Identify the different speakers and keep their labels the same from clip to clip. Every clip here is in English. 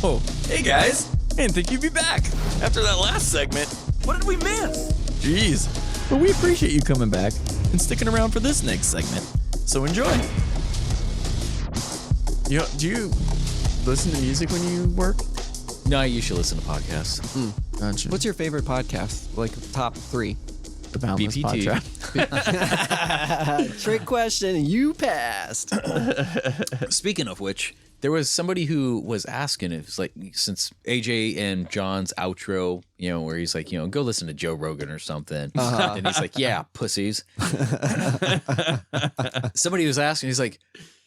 Speaker 1: Oh, hey guys. I didn't think you'd be back after that last segment. What did we miss? Jeez. But we appreciate you coming back and sticking around for this next segment. So enjoy. Do you listen to music when you work?
Speaker 2: No, you should listen to podcasts.
Speaker 1: Gotcha.
Speaker 3: What's your favorite podcast? Like top 3?
Speaker 1: The Boundless
Speaker 2: BPT.
Speaker 1: PodTrap.
Speaker 3: Trick question. You passed.
Speaker 2: Speaking of which, there was somebody who was asking if it's like, since AJ and John's outro, where he's like, go listen to Joe Rogan or something. And he's like, yeah, pussies. Somebody was asking, he's like,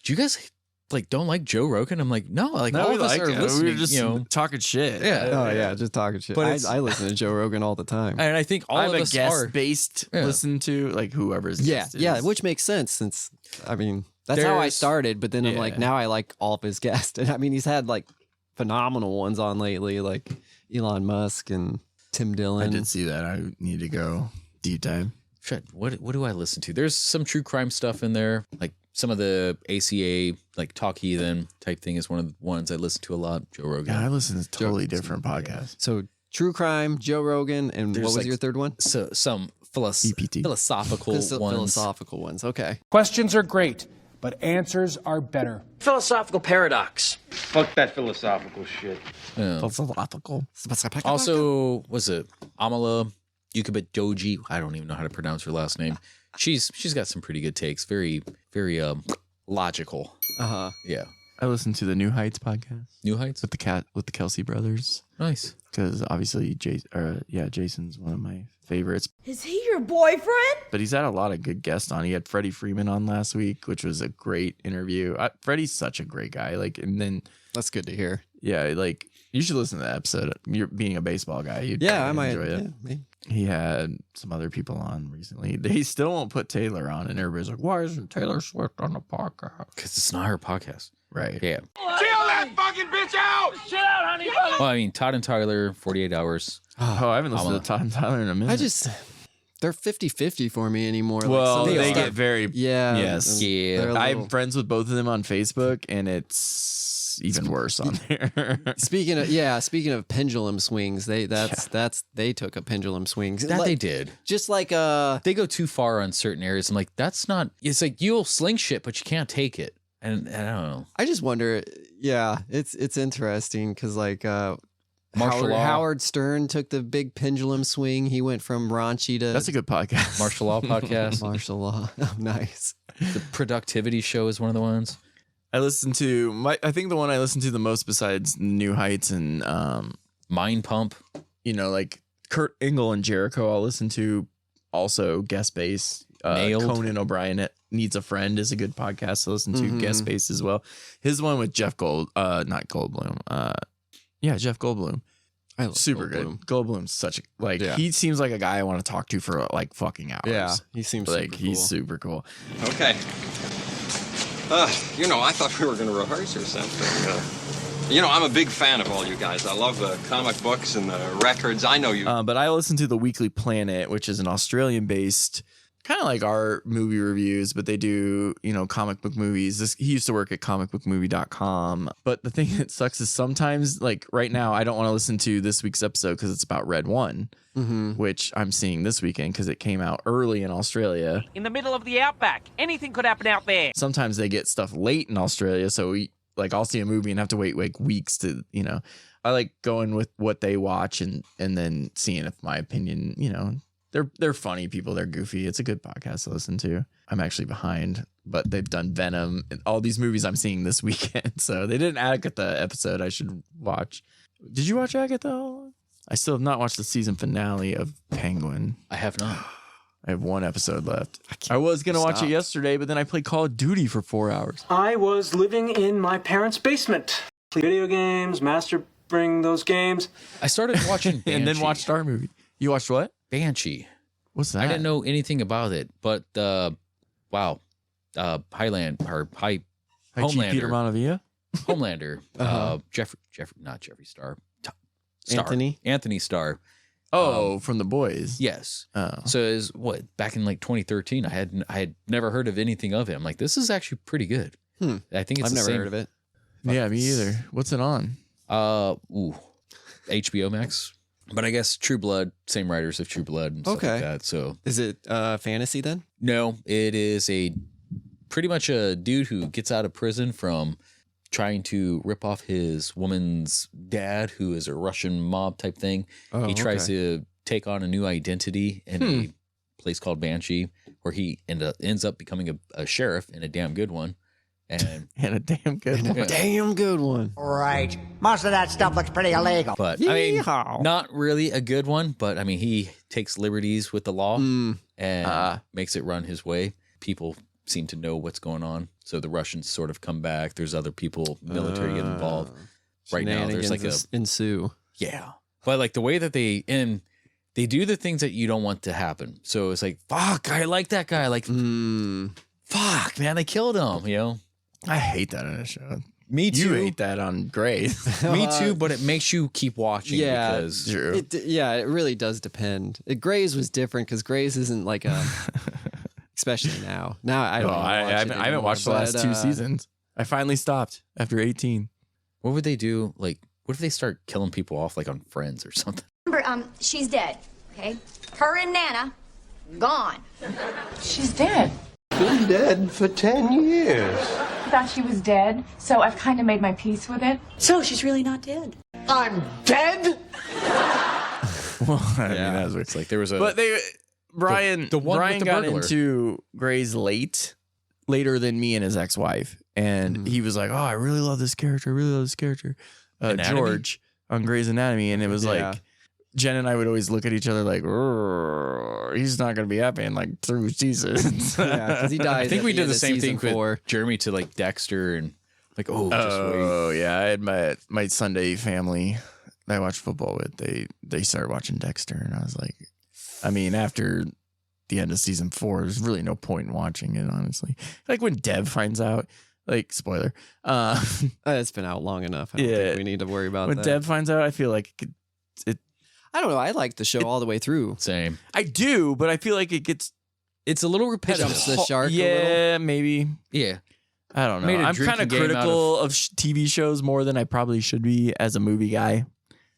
Speaker 2: do you guys don't like Joe Rogan? I'm like, no, all of us are listening.
Speaker 1: We were just talking shit.
Speaker 2: Yeah.
Speaker 3: Oh, yeah, just talking shit.
Speaker 2: But
Speaker 3: I listen to Joe Rogan all the time.
Speaker 2: And I think all of us are.
Speaker 1: Guest-based listen to, like, whoever's guest is.
Speaker 3: Yeah, which makes sense since, that's how I started, but then I'm like, now I like all of his guests. And he's had like phenomenal ones on lately, like Elon Musk and Tim Dillon.
Speaker 1: I did see that. I need to go deep dive.
Speaker 2: Shit, what do I listen to? There's some true crime stuff in there, like some of the ACA, like Talk Heathen type thing is one of the ones I listen to a lot. Joe Rogan.
Speaker 1: Yeah, I listen to totally different podcasts.
Speaker 3: So true crime, Joe Rogan, and
Speaker 2: There's
Speaker 3: what was your third one?
Speaker 2: So some
Speaker 1: BPT.
Speaker 2: philosophical ones.
Speaker 3: Philosophical ones. Okay.
Speaker 4: Questions are great, but answers are better.
Speaker 5: Philosophical paradox.
Speaker 6: Fuck that philosophical shit.
Speaker 2: Yeah.
Speaker 1: Philosophical.
Speaker 2: Also, was it Amala Yukibit Doji? I don't even know how to pronounce her last name. She's got some pretty good takes. Very, very logical. Yeah.
Speaker 1: I listen to the New Heights podcast
Speaker 2: New Heights
Speaker 1: with the Kelsey brothers.
Speaker 2: Nice.
Speaker 1: Because obviously, Jason's one of my favorites.
Speaker 7: Is he your boyfriend?
Speaker 1: But he's had a lot of good guests on. He had Freddie Freeman on last week, which was a great interview. Freddie's such a great guy. And then
Speaker 3: That's good to hear.
Speaker 1: yeah, you should listen to that episode. You're being a baseball guy. You'd
Speaker 3: I might
Speaker 1: enjoy it.
Speaker 3: Yeah,
Speaker 1: He had some other people on recently. They still won't put Taylor on, and everybody's like, "Why isn't Taylor Swift on the podcast?"
Speaker 2: Because it's not her podcast.
Speaker 1: Right.
Speaker 2: Yeah.
Speaker 6: Chill that fucking bitch out! Chill out, honey.
Speaker 2: Well, I mean, Todd and Tyler, 48 Hours.
Speaker 1: Oh, I haven't listened to Todd and Tyler in a minute.
Speaker 3: They're 50-50 for me anymore.
Speaker 1: Well,
Speaker 3: like
Speaker 1: they get very
Speaker 3: yes.
Speaker 2: Yeah.
Speaker 1: I'm friends with both of them on Facebook, and it's even worse on there.
Speaker 3: Speaking of pendulum swings, they took a pendulum swing.
Speaker 2: That they did.
Speaker 3: Just like
Speaker 2: They go too far on certain areas. I'm like, that's not. It's like you'll sling shit, but you can't take it. And I don't know.
Speaker 3: I just wonder. Yeah, it's interesting because like
Speaker 2: Howard
Speaker 3: Stern took the big pendulum swing. He went from raunchy to
Speaker 1: That's a good podcast.
Speaker 2: Martial Law podcast.
Speaker 3: martial law. Oh, nice.
Speaker 2: The Productivity Show is one of the ones.
Speaker 1: I think the one I listen to the most besides New Heights and
Speaker 2: Mind Pump.
Speaker 1: Like Kurt Angle and Jericho, I'll listen to. Also guest bass.
Speaker 2: Nailed.
Speaker 1: Conan O'Brien Needs a Friend is a good podcast to listen to. Guest bass as well. His one with Jeff Goldblum. Jeff Goldblum.
Speaker 3: I love
Speaker 1: Super
Speaker 3: Goldblum.
Speaker 1: good. Goldblum's such a he seems like a guy I want to talk to for like fucking hours.
Speaker 3: Yeah, he seems
Speaker 1: like
Speaker 3: super
Speaker 1: he's
Speaker 3: cool.
Speaker 1: super cool.
Speaker 5: Okay. I thought we were going to rehearse or something. I'm a big fan of all you guys. I love the comic books and the records. I know you.
Speaker 1: But I listen to the Weekly Planet, which is an Australian-based, kind of like our movie reviews, but they do, comic book movies. He used to work at comicbookmovie.com. But the thing that sucks is sometimes, like right now, I don't want to listen to this week's episode because it's about Red One, which I'm seeing this weekend because it came out early in Australia.
Speaker 8: In the middle of the outback. Anything could happen out there.
Speaker 1: Sometimes they get stuff late in Australia, so I'll see a movie and have to wait like weeks to, I like going with what they watch and then seeing if my opinion, they're funny people. They're goofy. It's a good podcast to listen to. I'm actually behind, but they've done Venom and all these movies I'm seeing this weekend. So they did an Agatha episode I should watch. Did you watch Agatha? I still have not watched the season finale of Penguin.
Speaker 2: I have not.
Speaker 1: I have one episode left. I was going to watch it yesterday, but then I played Call of Duty for 4 hours.
Speaker 4: I was living in my parents' basement. Video games, mastering those games.
Speaker 2: I started watching Banshee.
Speaker 1: And then watched our movie. You watched what?
Speaker 2: Banshee.
Speaker 1: What's that?
Speaker 2: I didn't know anything about it, but Highland or Homelander.
Speaker 1: Peter Montevilla?
Speaker 2: Homelander. Not Jeffree Star. Anthony Starr.
Speaker 1: Oh, from The Boys.
Speaker 2: Yes.
Speaker 1: Oh.
Speaker 2: So it was back in like 2013. I had never heard of anything of him. Like, this is actually pretty good. I think it's
Speaker 3: I've never heard of it.
Speaker 1: Yeah, me either. What's it on?
Speaker 2: HBO Max. But I guess True Blood, same writers of True Blood and stuff like that. So
Speaker 3: is it fantasy then?
Speaker 2: No, it is pretty much a dude who gets out of prison from trying to rip off his woman's dad, who is a Russian mob type thing. He tries to take on a new identity in a place called Banshee, where he ends up becoming a sheriff, and a damn good one. And
Speaker 1: a damn good one.
Speaker 3: A damn good one.
Speaker 9: Right. Most of that stuff looks pretty illegal.
Speaker 2: But I mean, not really a good one, but I mean, he takes liberties with the law and makes it run his way. People seem to know what's going on. So the Russians sort of come back. There's other people, military get involved. Right now, there's like
Speaker 3: ensue.
Speaker 2: Yeah. But like the way that they do the things that you don't want to happen. So it's like, fuck, I like that guy. Like, fuck, man, they killed him, you know?
Speaker 1: I hate that on a show.
Speaker 2: Me too.
Speaker 1: You hate that on Grey's.
Speaker 2: Me too, but it makes you keep watching.
Speaker 3: Yeah,
Speaker 2: because
Speaker 3: it really does depend. Grey's was different because Grey's isn't like a, especially now. Now I don't.
Speaker 1: I haven't watched the last 2 seasons. I finally stopped after 18.
Speaker 2: What would they do? Like, what if they start killing people off like on Friends or something?
Speaker 10: Remember, she's dead. Okay, her and Nana gone.
Speaker 11: She's dead.
Speaker 6: Been dead for 10 years.
Speaker 11: I thought she was dead, so I've kind of made my peace with it.
Speaker 7: So she's really not dead.
Speaker 6: I'm dead?
Speaker 1: Well, I mean, that was weird.
Speaker 2: It's like there was a.
Speaker 1: But Brian
Speaker 2: Brian
Speaker 1: got
Speaker 2: burglar.
Speaker 1: into Grey's later than me and his ex-wife, and he was like, "Oh, I really love this character. I really love this character." George on Grey's Anatomy, and it was like Jen and I would always look at each other like, he's not going to be happy in like 3 seasons.
Speaker 3: Yeah, because he died.
Speaker 2: I think we did the same thing
Speaker 3: for
Speaker 2: with Jeremy to like Dexter and like, just wait.
Speaker 1: Oh yeah, I had my Sunday family that I watched football with. They started watching Dexter, and I was like, I mean, after the end of season 4, there's really no point in watching it, honestly. Like when Dev finds out, like spoiler,
Speaker 3: it's been out long enough. I don't think we need to worry about
Speaker 1: when
Speaker 3: that.
Speaker 1: Dev finds out. I feel like it
Speaker 3: I don't know. I like the show all the way through.
Speaker 2: Same.
Speaker 1: I do, but I feel like
Speaker 2: it's a little repetitive.
Speaker 3: Jumps the shark.
Speaker 1: Yeah, maybe.
Speaker 2: Yeah.
Speaker 1: I don't know. I'm kind of critical of TV shows more than I probably should be as a movie guy.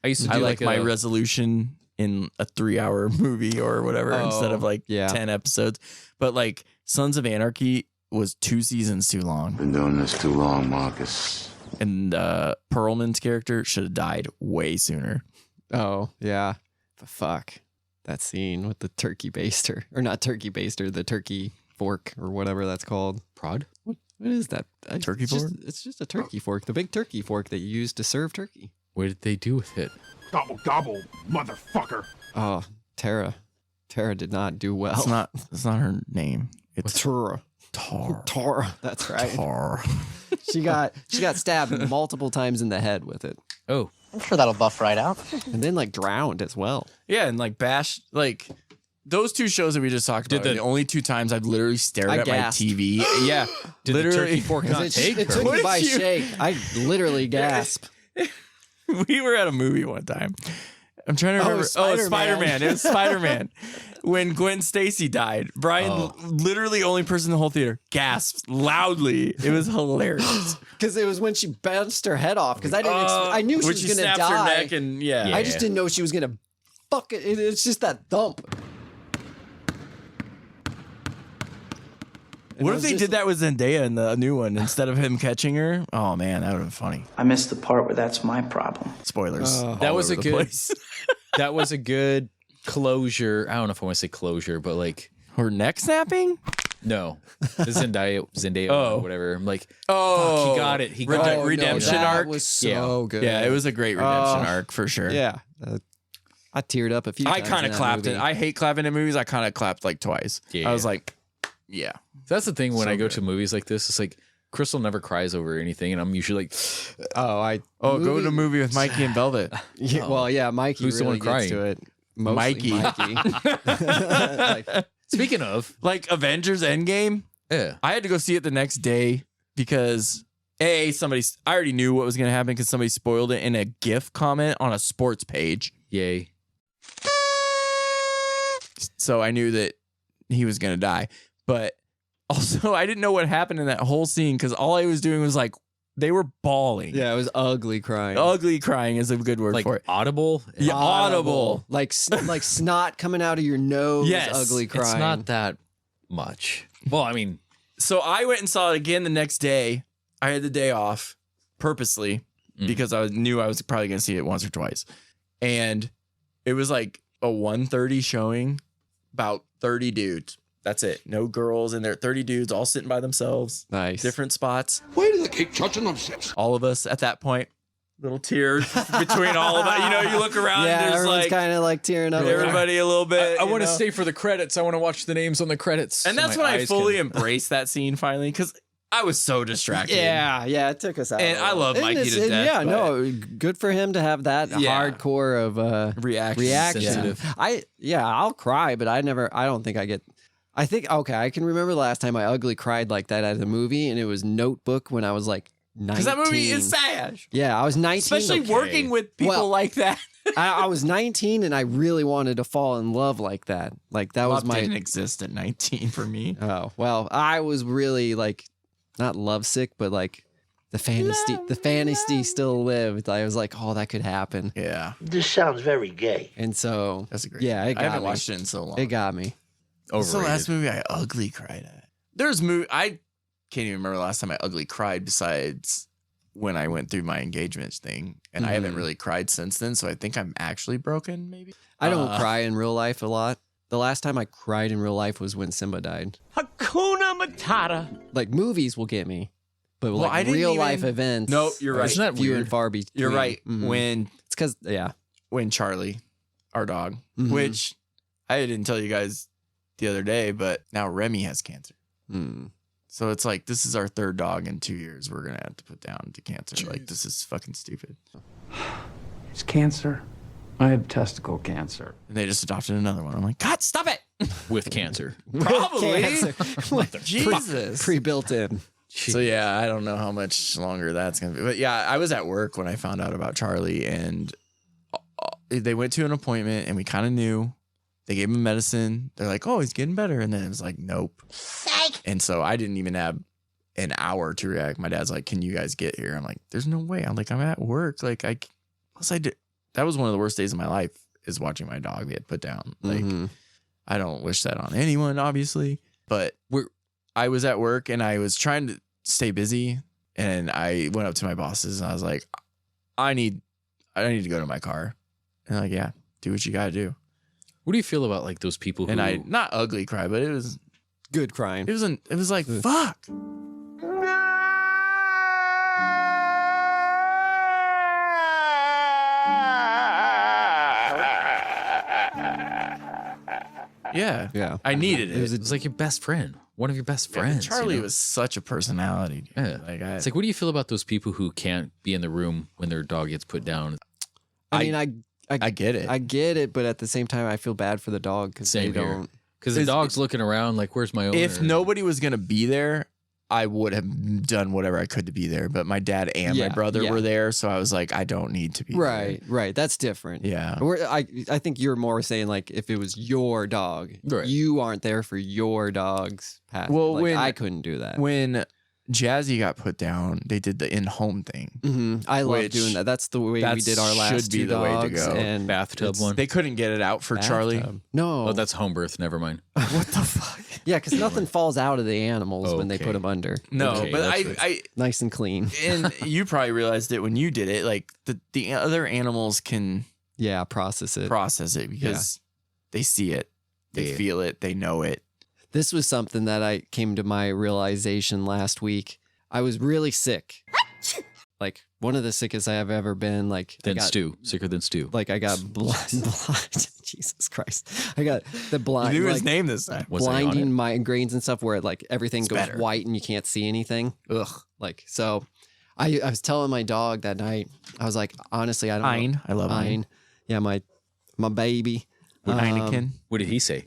Speaker 2: I used to do
Speaker 1: I like my resolution in a 3-hour movie or whatever instead of like 10 episodes. But like Sons of Anarchy was 2 seasons too long.
Speaker 12: Been doing this too long, Marcus.
Speaker 1: And Perlman's character should have died way sooner.
Speaker 3: Oh, yeah. But fuck. That scene with the turkey baster. Or not turkey baster, the turkey fork or whatever that's called.
Speaker 2: Prod?
Speaker 3: What is that?
Speaker 1: Turkey fork?
Speaker 3: It's just a turkey fork. The big turkey fork that you use to serve turkey.
Speaker 2: What did they do with it?
Speaker 6: Gobble, gobble, motherfucker.
Speaker 3: Oh, Tara. Tara did not do well.
Speaker 1: It's not her name. It's
Speaker 3: Tara. Tara. That's right.
Speaker 1: Tara.
Speaker 3: She got stabbed multiple times in the head with it.
Speaker 2: Oh.
Speaker 9: I'm sure that'll buff right out.
Speaker 3: And then like drowned as well.
Speaker 1: Yeah, and like Bash, like those 2 shows that we just talked about are the only 2 times I've literally stared at
Speaker 3: gasped.
Speaker 1: my TV. Yeah.
Speaker 2: Did
Speaker 1: literally.
Speaker 2: the turkey fork not take?
Speaker 3: It took me by shake. I literally gasped.
Speaker 1: We were at a movie one time. I'm trying to remember. Spider-Man. It was Spider-Man. When Gwen Stacy died, Brian, literally only person in the whole theater, gasped loudly. It was hilarious.
Speaker 3: Because it was when she bounced her head off. Because I didn't. I knew she was going to die.
Speaker 1: Her neck and
Speaker 3: I just didn't know she was going to fuck it. It's just that thump.
Speaker 1: What if they did that with Zendaya in the new one instead of him catching her? Oh man, that would have been funny.
Speaker 9: I missed the part where that's my problem.
Speaker 1: Spoilers.
Speaker 2: That was a good. That was a good closure. I don't know if I want to say closure, but like
Speaker 1: her neck snapping.
Speaker 2: No, the Zendaya, or whatever. I'm like,
Speaker 1: fuck,
Speaker 2: he got it. He got it.
Speaker 1: Redemption
Speaker 3: that
Speaker 1: arc
Speaker 3: was so good.
Speaker 1: Yeah, it was a great redemption arc for sure.
Speaker 3: Yeah, I teared up a few times.
Speaker 1: I kind of clapped it. I hate clapping in movies. I kind of clapped like twice.
Speaker 2: Yeah,
Speaker 1: I was like, yeah.
Speaker 2: That's the thing when I go to movies like this. It's like Crystal never cries over anything, and I'm usually like,
Speaker 1: go to a movie with Mikey and Velvet.
Speaker 3: Yeah, well, yeah, Mikey.
Speaker 2: Who's
Speaker 3: really
Speaker 2: the one
Speaker 3: gets
Speaker 2: crying?
Speaker 3: to it. Mostly Mikey.
Speaker 2: Speaking of
Speaker 1: like Avengers Endgame, I had to go see it the next day because I already knew what was going to happen because somebody spoiled it in a GIF comment on a sports page.
Speaker 2: Yay.
Speaker 1: So I knew that he was going to die. But also, I didn't know what happened in that whole scene because all I was doing was like They were bawling.
Speaker 3: Yeah, it was ugly crying.
Speaker 1: Ugly crying is a good word for it.
Speaker 2: Audible?
Speaker 1: Yeah, audible.
Speaker 3: Like snot coming out of your nose.
Speaker 1: Yes.
Speaker 3: Ugly crying.
Speaker 2: It's not that much. Well, I mean,
Speaker 1: so I went and saw it again the next day. I had the day off purposely because I knew I was probably going to see it once or twice. And it was like a 1:30 showing, about 30 dudes. That's it. No girls in there. 30 dudes all sitting by themselves.
Speaker 3: Nice.
Speaker 1: Different spots.
Speaker 6: Why do they keep touching themselves?
Speaker 1: All of us at that point. Little tears between all of us. You know, you look around
Speaker 3: Yeah,
Speaker 1: and there's
Speaker 3: everyone's
Speaker 1: like
Speaker 3: kind of like tearing up.
Speaker 1: everybody a little bit.
Speaker 2: I want to
Speaker 1: know?
Speaker 2: stay for the credits. I want to watch the names on the credits.
Speaker 1: And
Speaker 2: so
Speaker 1: that's
Speaker 2: my
Speaker 1: when I
Speaker 2: eyes
Speaker 1: fully
Speaker 2: can-
Speaker 1: embraced that scene finally because I was so distracted.
Speaker 3: Yeah, it took us out.
Speaker 1: And I love Mikey to death.
Speaker 3: Yeah,
Speaker 1: but
Speaker 3: no, good for him to have that hardcore of reaction.
Speaker 1: Sensitive.
Speaker 3: I'll cry, but I don't think I get. I think I can remember the last time I ugly cried like that at a movie, and it was Notebook when I was like 19.
Speaker 1: Because that movie is sad.
Speaker 3: Yeah, I was 19.
Speaker 1: Especially working with people like that.
Speaker 3: I was 19 and I really wanted to fall in love like that. Like that was
Speaker 1: Love
Speaker 3: my
Speaker 1: didn't exist at 19 for me.
Speaker 3: Oh, well, I was really like not lovesick, but like the fantasy still lived. I was like, oh, that could happen.
Speaker 1: Yeah.
Speaker 6: This sounds very gay.
Speaker 3: And so
Speaker 1: That's a great
Speaker 3: yeah, it got
Speaker 1: I haven't
Speaker 3: me.
Speaker 1: watched it in so long.
Speaker 3: It got me.
Speaker 1: What's the last movie I ugly cried at? There's I can't even remember the last time I ugly cried besides when I went through my engagement thing. And I haven't really cried since then. So I think I'm actually broken, maybe.
Speaker 3: I don't cry in real life a lot. The last time I cried in real life was when Simba died.
Speaker 8: Hakuna Matata.
Speaker 3: Like movies will get me, but
Speaker 1: Well, I
Speaker 3: like
Speaker 1: didn't
Speaker 3: real
Speaker 1: even-
Speaker 3: life events.
Speaker 1: No, you're right.
Speaker 2: Isn't that
Speaker 3: few
Speaker 2: weird?
Speaker 3: and far between.
Speaker 1: You're right.
Speaker 3: Mhm.
Speaker 1: When
Speaker 3: It's because
Speaker 1: when Charlie, our dog,
Speaker 3: Mhm.
Speaker 1: which I didn't tell you guys the other day, but now Remy has cancer.
Speaker 3: Mm.
Speaker 1: So it's like, this is our third dog in 2 years. We're going to have to put down to cancer. Like, this is fucking stupid.
Speaker 13: It's cancer. I have testicle cancer.
Speaker 1: And they just adopted another one. I'm like, God, stop it.
Speaker 2: With cancer.
Speaker 1: Probably.
Speaker 3: Cancer.
Speaker 1: Jesus.
Speaker 3: Pre-built in.
Speaker 1: So yeah, I don't know how much longer that's going to be. But yeah, I was at work when I found out about Charlie, and they went to an appointment and we kind of knew. They gave him medicine. They're like, oh, he's getting better. And then it was like, nope. Psych. And so I didn't even have an hour to react. My dad's like, can you guys get here? I'm like, there's no way. I'm like, I'm at work. Like, plus I did. That was one of the worst days of my life, is watching my dog get put down. Like, I don't wish that on anyone, obviously. But I was at work and I was trying to stay busy. And I went up to my bosses and I was like, I need to go to my car. And they're like, yeah, do what you got to do.
Speaker 2: What do you feel about like those people who...
Speaker 1: And I not ugly cry, but it was
Speaker 3: good crying.
Speaker 1: It was like, fuck. Yeah.
Speaker 3: Yeah.
Speaker 1: I needed it.
Speaker 2: It was like your best friend. One of your best friends.
Speaker 1: Charlie
Speaker 2: you know?
Speaker 1: was such a personality. Dude.
Speaker 2: Yeah.
Speaker 1: Like
Speaker 2: it's like, what do you feel about those people who can't be in the room when their dog gets put down?
Speaker 3: I mean,
Speaker 1: I get it.
Speaker 3: I get it, but at the same time, I feel bad for the dog because they
Speaker 2: Same here.
Speaker 3: don't.
Speaker 2: Because the dog's looking around like, where's my owner?
Speaker 1: If nobody was going to be there, I would have done whatever I could to be there. But my dad and my brother were there. So I was like, I don't need to be there.
Speaker 3: Right. That's different.
Speaker 1: Yeah.
Speaker 3: I think you're more saying like if it was your dog, you aren't there for your dog's path.
Speaker 1: Well,
Speaker 3: like,
Speaker 1: when
Speaker 3: I couldn't do that.
Speaker 1: When Jazzy got put down, they did the in-home thing.
Speaker 3: I love doing that. That's the way we did our last
Speaker 1: should be
Speaker 3: two
Speaker 1: the way to
Speaker 3: dogs.
Speaker 1: go.
Speaker 3: And
Speaker 2: bathtub one.
Speaker 1: They couldn't get it out for Charlie.
Speaker 3: No.
Speaker 2: Oh, that's home birth. Never mind.
Speaker 1: What the fuck?
Speaker 3: Yeah, because nothing falls out of the animals when they put them under.
Speaker 1: No,
Speaker 2: Okay,
Speaker 1: but
Speaker 2: that's
Speaker 1: I
Speaker 3: nice and clean.
Speaker 1: and you probably realized it when you did it. Like the other animals can
Speaker 3: process it
Speaker 1: because they see it, they feel it, they know it.
Speaker 3: This was something that I came to my realization last week. I was really sick. Like one of the sickest I have ever been. Like
Speaker 2: Stu. Sicker than Stu.
Speaker 3: Like I got blind. Jesus Christ. I got the blind.
Speaker 1: You knew his name this time.
Speaker 3: Blinding migraines and stuff where like everything goes
Speaker 1: better.
Speaker 3: white and you can't see anything.
Speaker 1: Ugh.
Speaker 3: Like so I was telling my dog that night, I was like, honestly, I don't know.
Speaker 1: Ein. I love Ein.
Speaker 3: Yeah, my baby.
Speaker 1: Heineken.
Speaker 2: What did he say?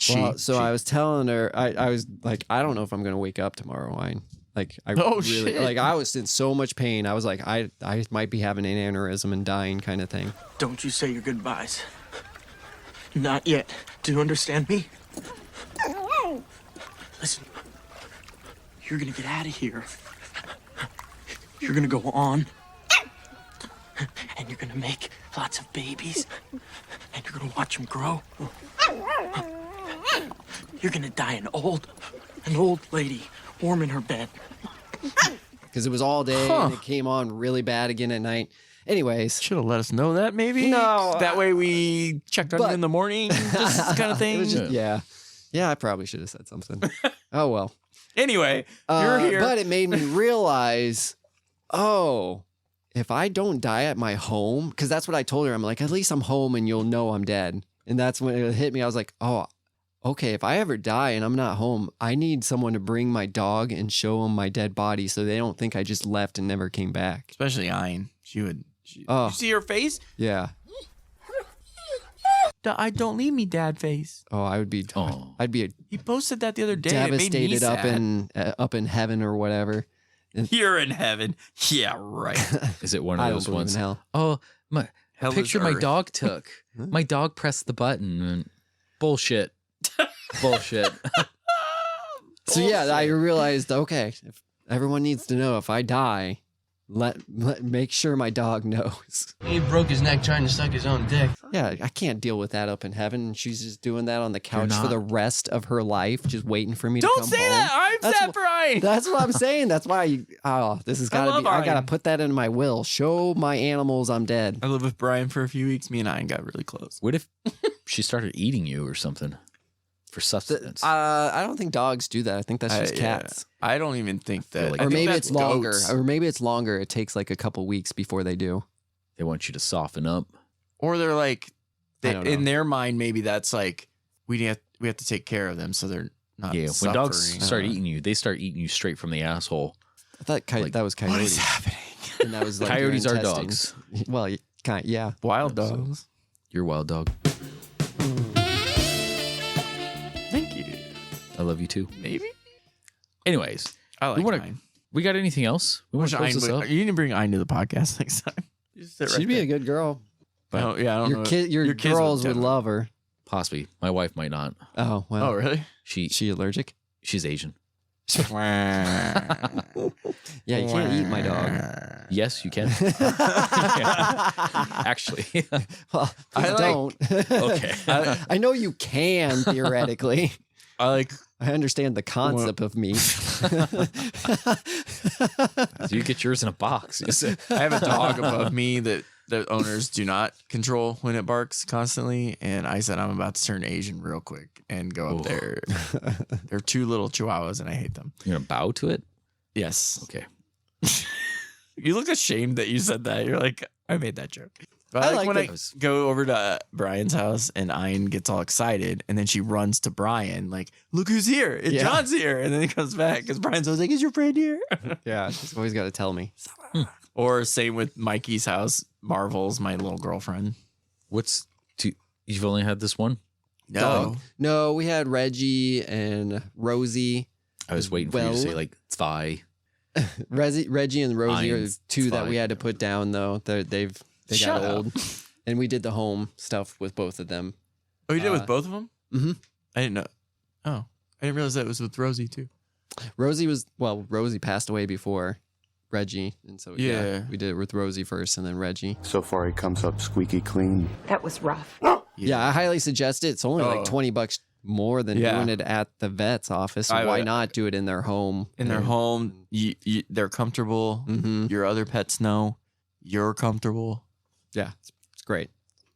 Speaker 3: Well, I was telling her, I was like, I don't know if I'm gonna wake up tomorrow, Ein. Like I really
Speaker 1: shit.
Speaker 3: like I was in so much pain. I was like, I might be having an aneurysm and dying kind of thing.
Speaker 4: Don't you say your goodbyes. Not yet. Do you understand me? Listen, you're gonna get out of here. You're gonna go on, and you're gonna make lots of babies, and you're gonna watch them grow. You're gonna die an old lady, warm in her bed.
Speaker 3: Because it was all day and it came on really bad again at night. Anyways.
Speaker 1: Should have let us know that maybe.
Speaker 3: No.
Speaker 1: That way we checked on it in the morning. Just kind of thing.
Speaker 3: It was just, yeah, I probably should have said something. Oh, well.
Speaker 1: Anyway, you're here.
Speaker 3: But it made me realize, if I don't die at my home, because that's what I told her. I'm like, at least I'm home and you'll know I'm dead. And that's when it hit me. I was like, okay, if I ever die and I'm not home, I need someone to bring my dog and show them my dead body so they don't think I just left and never came back.
Speaker 1: Especially Ayn. You see her face?
Speaker 3: Yeah.
Speaker 1: I don't leave me, dad face.
Speaker 3: Oh, I'd be
Speaker 1: He posted that the other day.
Speaker 3: devastated
Speaker 1: it made me sad.
Speaker 3: up in heaven or whatever.
Speaker 1: You're in heaven. Yeah, right.
Speaker 2: Is it one of those ones?
Speaker 3: In hell.
Speaker 2: Oh, my
Speaker 1: Hell
Speaker 2: picture
Speaker 1: is
Speaker 2: my
Speaker 1: earth.
Speaker 2: dog took. My dog pressed the button. And bullshit. Bullshit.
Speaker 3: So yeah, I realized, okay, if everyone needs to know if I die, make sure my dog knows.
Speaker 14: He broke his neck trying to suck his own dick.
Speaker 3: Yeah, I can't deal with that up in heaven. And she's just doing that on the couch for the rest of her life, just waiting for me to come home.
Speaker 1: Don't say that. I'm sad for Ayn.
Speaker 3: That's what I'm saying. That's why this has got to be. I gotta put that in my will. Show my animals I'm dead.
Speaker 1: I lived with Brian for a few weeks. Me and Ayn got really close.
Speaker 2: What if she started eating you or something for sustenance?
Speaker 3: I don't think dogs do that. I think that's just cats.
Speaker 1: I don't even think that.
Speaker 2: Like
Speaker 3: Or
Speaker 1: I think
Speaker 3: maybe
Speaker 1: that's
Speaker 3: it's longer.
Speaker 1: goats.
Speaker 3: Or maybe it's longer. It takes like a couple weeks before they do.
Speaker 2: They want you to soften up.
Speaker 1: Or they're like,
Speaker 3: I don't know.
Speaker 1: in their mind, maybe that's like we have to take care of them so they're not.
Speaker 2: Yeah, when
Speaker 1: suffering.
Speaker 2: dogs start eating you, they start eating you straight from the asshole.
Speaker 3: I thought that was coyotes.
Speaker 1: What is happening?
Speaker 3: And that was like
Speaker 2: Coyotes
Speaker 3: your
Speaker 2: are
Speaker 3: intestines. Well, yeah.
Speaker 1: Wild dogs.
Speaker 2: You're a wild dog.
Speaker 1: Thank you.
Speaker 2: I love you too.
Speaker 1: Maybe.
Speaker 2: Anyways,
Speaker 1: I like Ayn.
Speaker 2: We got anything else? We want to close this up?
Speaker 1: You need to bring Ayn to the podcast next time.
Speaker 3: She'd be a good girl.
Speaker 1: I don't know.
Speaker 3: Your
Speaker 1: kids
Speaker 3: girls would love her.
Speaker 2: Possibly. My wife might not.
Speaker 3: Oh, well.
Speaker 1: Oh, really?
Speaker 3: She allergic?
Speaker 2: She's Asian.
Speaker 3: Yeah, you can't eat my dog.
Speaker 2: Yes, you can. Actually.
Speaker 3: Well, I don't.
Speaker 2: Okay.
Speaker 3: I know you can, theoretically.
Speaker 1: I
Speaker 3: understand the concept of meat.
Speaker 2: So you get yours in a box.
Speaker 1: I have a dog above me that the owners do not control when it barks constantly. And I said, I'm about to turn Asian real quick and go up there. They're two little chihuahuas and I hate them.
Speaker 2: You're going to bow to it?
Speaker 1: Yes.
Speaker 2: Okay.
Speaker 1: You look ashamed that you said that. You're like, I made that joke. But I like when I go over to Brian's house and Ayn gets all excited and then she runs to Brian like, look who's here. And John's here. And then he comes back because Brian's always like, is your friend here?
Speaker 3: Yeah, she's always got to tell me.
Speaker 1: Or same with Mikey's house. Marvel's my little girlfriend.
Speaker 2: You've only had this one?
Speaker 3: No, we had Reggie and Rosie.
Speaker 2: I was waiting for you to say like Tvi.
Speaker 3: Reggie and Rosie are
Speaker 2: Ein's
Speaker 3: two that
Speaker 2: Tvi.
Speaker 3: we had to put down though. They got old. And we did the home stuff with both of them.
Speaker 1: Oh, you did with both of them?
Speaker 3: Mm-hmm.
Speaker 1: I didn't know. Oh, I didn't realize that was with Rosie too.
Speaker 3: Rosie passed away before Reggie. And so
Speaker 1: Yeah.
Speaker 3: we did it with Rosie first and then Reggie.
Speaker 12: So far, he comes up squeaky clean.
Speaker 7: That was rough.
Speaker 3: Yeah, I highly suggest it. It's only like $20 more than doing it at the vet's office. So why not do it in their home?
Speaker 1: In their home, they're comfortable.
Speaker 3: Mm-hmm.
Speaker 1: Your other pets know you're comfortable.
Speaker 3: Yeah, it's great.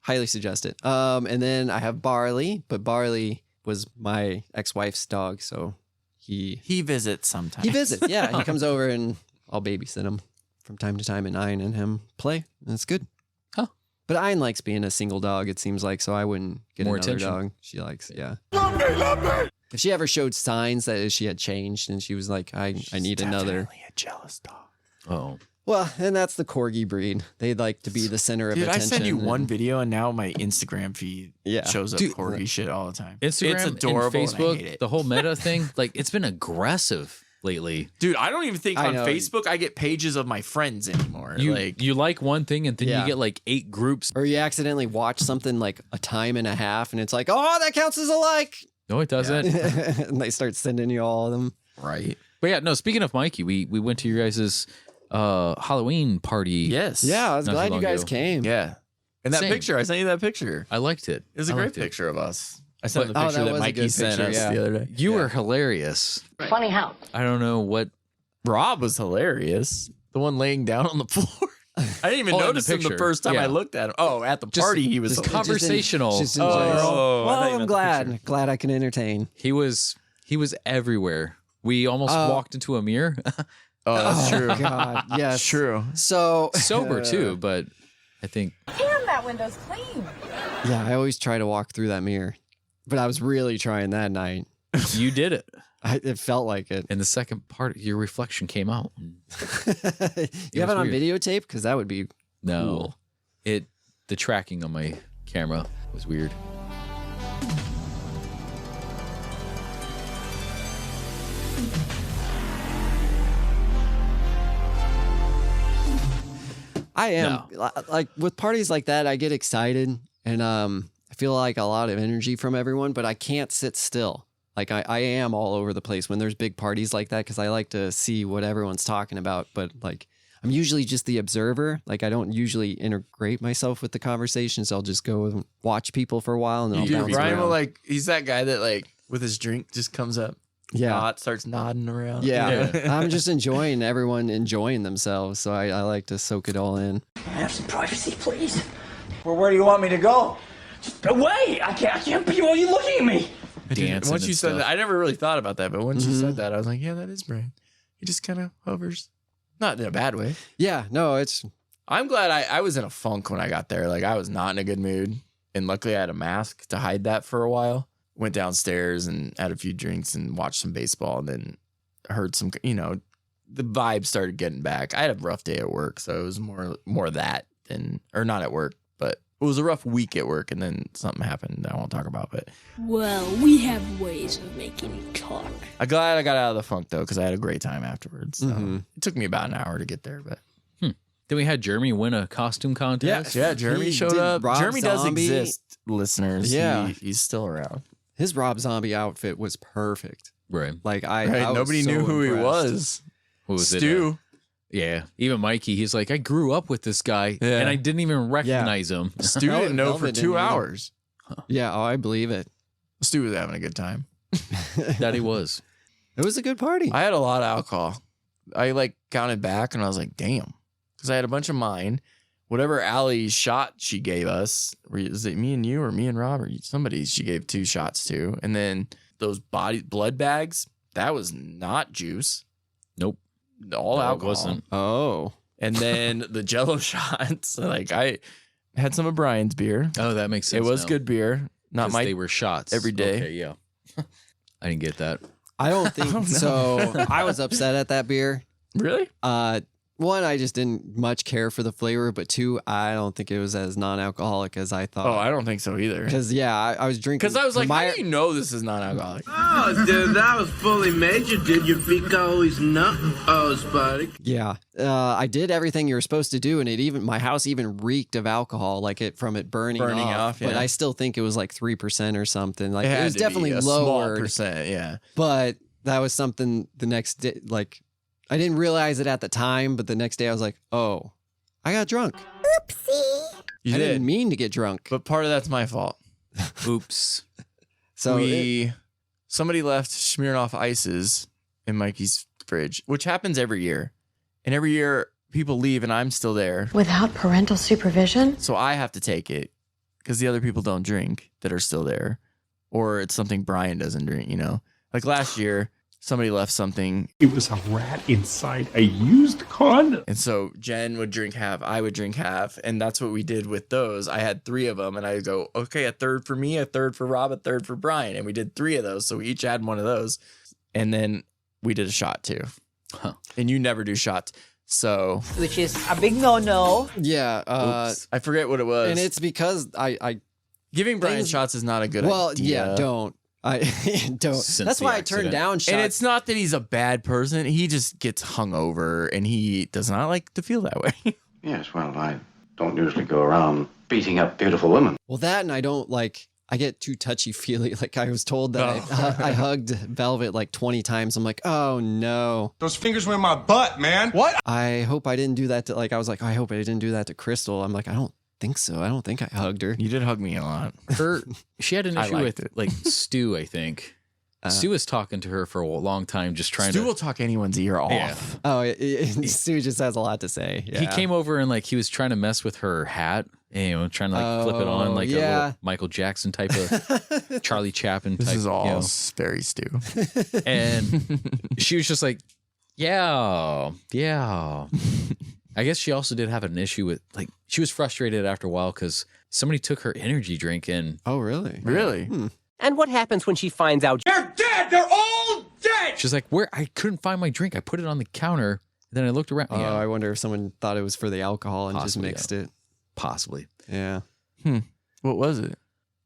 Speaker 3: Highly suggest it. And then I have Barley, but Barley was my ex-wife's dog, so he
Speaker 1: visits sometimes.
Speaker 3: He visits, yeah. He comes over and I'll babysit him from time to time, and Ayn and him play, and it's good.
Speaker 2: Huh.
Speaker 3: But Ayn likes being a single dog, it seems like, so I wouldn't get
Speaker 2: More
Speaker 3: another
Speaker 2: attention.
Speaker 3: dog. She likes, yeah. Love me. If she ever showed signs that she had changed and she was like, I need another.
Speaker 1: Definitely a jealous dog.
Speaker 2: Oh.
Speaker 3: Well, and that's the Corgi breed. They like to be the center of
Speaker 1: Dude,
Speaker 3: attention.
Speaker 1: I sent you one video and now my Instagram feed shows up corgi shit all the time.
Speaker 2: Instagram,
Speaker 1: it's adorable
Speaker 2: and Facebook,
Speaker 1: and I hate it.
Speaker 2: the whole meta thing, like it's been aggressive lately.
Speaker 1: Dude, I don't even think
Speaker 3: I
Speaker 1: on
Speaker 3: know.
Speaker 1: Facebook I get pages of my friends anymore.
Speaker 2: You like one thing and then
Speaker 3: Yeah.
Speaker 2: you get like 8 groups.
Speaker 3: Or you accidentally watch something like a time and a half and it's like, oh, that counts as a like.
Speaker 2: No, it doesn't.
Speaker 3: And they start sending you all of them.
Speaker 1: Right.
Speaker 2: But yeah, no, speaking of Mikey, we went to your guys' Halloween party.
Speaker 1: Yes.
Speaker 3: Yeah, I was
Speaker 2: Not too
Speaker 3: glad you
Speaker 2: long
Speaker 3: guys
Speaker 2: ago.
Speaker 3: came.
Speaker 1: Yeah. And that
Speaker 2: Same.
Speaker 1: picture, I sent you that picture.
Speaker 2: I liked it.
Speaker 1: It was a
Speaker 2: I
Speaker 1: great
Speaker 2: liked it.
Speaker 1: picture of us. I sent
Speaker 2: But-
Speaker 1: the picture
Speaker 3: that
Speaker 1: that
Speaker 3: was a
Speaker 1: Mikey
Speaker 3: good
Speaker 1: sent
Speaker 3: picture,
Speaker 1: us
Speaker 3: yeah.
Speaker 1: the other day.
Speaker 2: You were hilarious.
Speaker 9: Funny how?
Speaker 2: I don't know what.
Speaker 1: Rob was hilarious. The one laying down on the floor. I didn't even
Speaker 2: Oh, in the
Speaker 1: notice him the
Speaker 2: picture.
Speaker 1: first time I
Speaker 2: Yeah.
Speaker 1: looked at him. Oh, at the party he was
Speaker 2: just
Speaker 1: hilarious.
Speaker 2: conversational.
Speaker 3: Just
Speaker 1: Oh,
Speaker 3: enjoy it.
Speaker 1: I thought
Speaker 3: Well,
Speaker 1: you
Speaker 3: I'm
Speaker 1: meant the picture.
Speaker 3: glad I can entertain.
Speaker 2: He was everywhere. We almost walked into a mirror.
Speaker 1: Oh, that's true.
Speaker 3: God, yes,
Speaker 1: True.
Speaker 3: So
Speaker 2: Sober too, but I think
Speaker 11: Damn, that window's clean.
Speaker 3: Yeah, I always try to walk through that mirror, but I was really trying that night.
Speaker 2: you did it.
Speaker 3: It felt like it.
Speaker 2: And the second part, your reflection came out.
Speaker 3: You have it on
Speaker 2: weird.
Speaker 3: videotape? Because that would be
Speaker 2: No,
Speaker 3: cool.
Speaker 2: The tracking on my camera was weird.
Speaker 3: I am like with parties like that. I get excited and I feel like a lot of energy from everyone, but I can't sit still. Like I am all over the place when there's big parties like that because I like to see what everyone's talking about. But like I'm usually just the observer. Like I don't usually integrate myself with the conversations. I'll just go and watch people for a while and then I'll bounce
Speaker 1: Brian will
Speaker 3: around.
Speaker 1: he's that guy that like with his drink just comes up.
Speaker 3: Yeah.
Speaker 1: Starts nodding around.
Speaker 3: Yeah, I'm just enjoying everyone enjoying themselves. So I like to soak it all in.
Speaker 9: Can I have some privacy, please?
Speaker 4: Well, where do you want me to go?
Speaker 9: Just away! I can't be while you're looking at me.
Speaker 2: Dancing
Speaker 1: Once
Speaker 2: and
Speaker 1: you said
Speaker 2: stuff.
Speaker 1: that, I never really thought about that, but once you said that, I was like, yeah, that is Brian. He just kind of hovers. Not in a bad way.
Speaker 3: Yeah, no, it's
Speaker 1: I'm glad I was in a funk when I got there. Like I was not in a good mood. And luckily I had a mask to hide that for a while. Went downstairs and had a few drinks and watched some baseball and then heard some, the vibe started getting back. I had a rough day at work, so it was more that than, or not at work, but it was a rough week at work and then something happened that I won't talk about, but.
Speaker 15: Well, we have ways of making you talk.
Speaker 1: I'm glad I got out of the funk though, because I had a great time afterwards. So It took me about an hour to get there, but.
Speaker 2: Then we had Jeremy win a costume contest.
Speaker 1: Yeah, Jeremy
Speaker 3: He
Speaker 1: showed
Speaker 3: did
Speaker 1: up.
Speaker 3: Rob
Speaker 1: Jeremy does
Speaker 3: Zombie.
Speaker 1: exist, listeners.
Speaker 3: Yeah.
Speaker 1: He's still around.
Speaker 3: his Rob Zombie outfit was perfect.
Speaker 2: Right.
Speaker 3: Like I was
Speaker 1: nobody
Speaker 3: so
Speaker 1: knew who
Speaker 3: impressed.
Speaker 1: he was.
Speaker 2: What was
Speaker 1: Stu.
Speaker 2: Yeah. Even Mikey, he's like, I grew up with this guy
Speaker 1: Yeah.
Speaker 2: and I didn't even recognize him.
Speaker 1: Stu didn't know for
Speaker 3: Velvet
Speaker 1: 2
Speaker 3: didn't either.
Speaker 1: hours.
Speaker 3: Yeah, oh, I believe it.
Speaker 1: Stu was having a good time.
Speaker 2: That he was.
Speaker 3: It was a good party.
Speaker 1: I had a lot of alcohol. I like counted back and I was like, damn. Because I had a bunch of mine. Whatever Allie's shot she gave us, is it me and you or me and Rob or somebody she gave 2 shots to? And then those blood bags, that was not juice.
Speaker 2: Nope.
Speaker 1: All
Speaker 2: No, it
Speaker 1: alcohol.
Speaker 2: wasn't.
Speaker 3: Oh.
Speaker 1: And then the Jello shots, like I had some of Brian's beer.
Speaker 2: Oh, that makes sense.
Speaker 1: It was
Speaker 2: now.
Speaker 1: good beer. Not
Speaker 2: 'Cause
Speaker 1: my.
Speaker 2: they were shots
Speaker 1: every day.
Speaker 2: Okay, yeah. I didn't get that.
Speaker 3: I don't think
Speaker 1: Oh, no.
Speaker 3: so. I was upset at that beer.
Speaker 1: Really?
Speaker 3: One, I just didn't much care for the flavor, but 2, I don't think it was as non-alcoholic as I thought.
Speaker 1: Oh, I don't think so either.
Speaker 3: Because I was drinking.
Speaker 1: Because I was like,
Speaker 3: my,
Speaker 1: how do you know this is non-alcoholic?
Speaker 8: Oh, dude, that was fully major, dude. Your feet always nut. Oh, buddy.
Speaker 3: Yeah, I did everything you were supposed to do, and my house even reeked of alcohol, like it burning off. But
Speaker 1: yeah.
Speaker 3: I still think it was like 3% or something. Like
Speaker 1: had
Speaker 3: it was
Speaker 1: to be
Speaker 3: definitely
Speaker 1: a small
Speaker 3: lowered.
Speaker 1: percent, yeah.
Speaker 3: But that was something the next day. Like I didn't realize it at the time, but the next day I was like, oh, I got drunk.
Speaker 10: Oopsie.
Speaker 1: You
Speaker 3: I
Speaker 1: did.
Speaker 3: didn't mean to get drunk.
Speaker 1: But part of that's my fault.
Speaker 2: Oops.
Speaker 3: So
Speaker 1: somebody left Smirnoff ices in Mikey's fridge, which happens every year. And every year people leave and I'm still there.
Speaker 15: Without parental supervision?
Speaker 1: So I have to take it because the other people don't drink that are still there. Or it's something Brian doesn't drink, Like last year, somebody left something.
Speaker 16: It was a rat inside a used condom.
Speaker 1: And so Jen would drink half, I would drink half. And that's what we did with those. I had 3 of them and I go, okay, a third for me, a third for Rob, a third for Brian. And we did 3 of those. So we each had one of those. And then we did a shot too.
Speaker 2: Huh.
Speaker 1: And you never do shots. So.
Speaker 7: Which is a big no-no.
Speaker 3: yeah,
Speaker 1: Oops. I forget what it was.
Speaker 3: and it's because I
Speaker 1: Giving Brian shots is not a good
Speaker 3: well,
Speaker 1: idea.
Speaker 3: yeah, don't. I don't.
Speaker 2: Since
Speaker 3: That's
Speaker 2: the
Speaker 3: why I
Speaker 2: accident.
Speaker 3: turned down shots.
Speaker 1: And it's not that he's a bad person. He just gets hungover and he does not like to feel that way.
Speaker 12: Yes, well, I don't usually go around beating up beautiful women.
Speaker 3: Well, that and I don't like I get too touchy-feely. Like I was told that I hugged Velvet like 20 times. I'm like, oh no.
Speaker 17: Those fingers were in my butt, man.
Speaker 3: What? I hope I didn't do that to, like, I was like, I hope I didn't do that to Crystal. I'm like, I don't think so. I don't think I hugged her.
Speaker 1: You did hug me a lot.
Speaker 2: She had an issue with
Speaker 1: it.
Speaker 2: like Stu, I think. Stu was talking to her for a long time, just trying to.
Speaker 1: Stu will talk anyone's ear off.
Speaker 2: Yeah.
Speaker 3: Oh, Stu just has a lot to say. Yeah.
Speaker 2: He came over and like he was trying to mess with her hat, trying to like flip it on like a little Michael Jackson type of Charlie Chaplin type.
Speaker 1: This is all
Speaker 2: you know.
Speaker 1: very Stu.
Speaker 2: And she was just like, yeah. I guess she also did have an issue with like she was frustrated after a while because somebody took her energy drink and.
Speaker 3: Oh, really?
Speaker 1: Really?
Speaker 18: And what happens when she finds out
Speaker 17: They're dead! They're all dead!
Speaker 2: She's like, where? I couldn't find my drink. I put it on the counter. And then I looked around.
Speaker 3: Oh, I wonder if someone thought it was for the alcohol and just mixed it.
Speaker 2: Possibly.
Speaker 3: Yeah.
Speaker 1: What was it?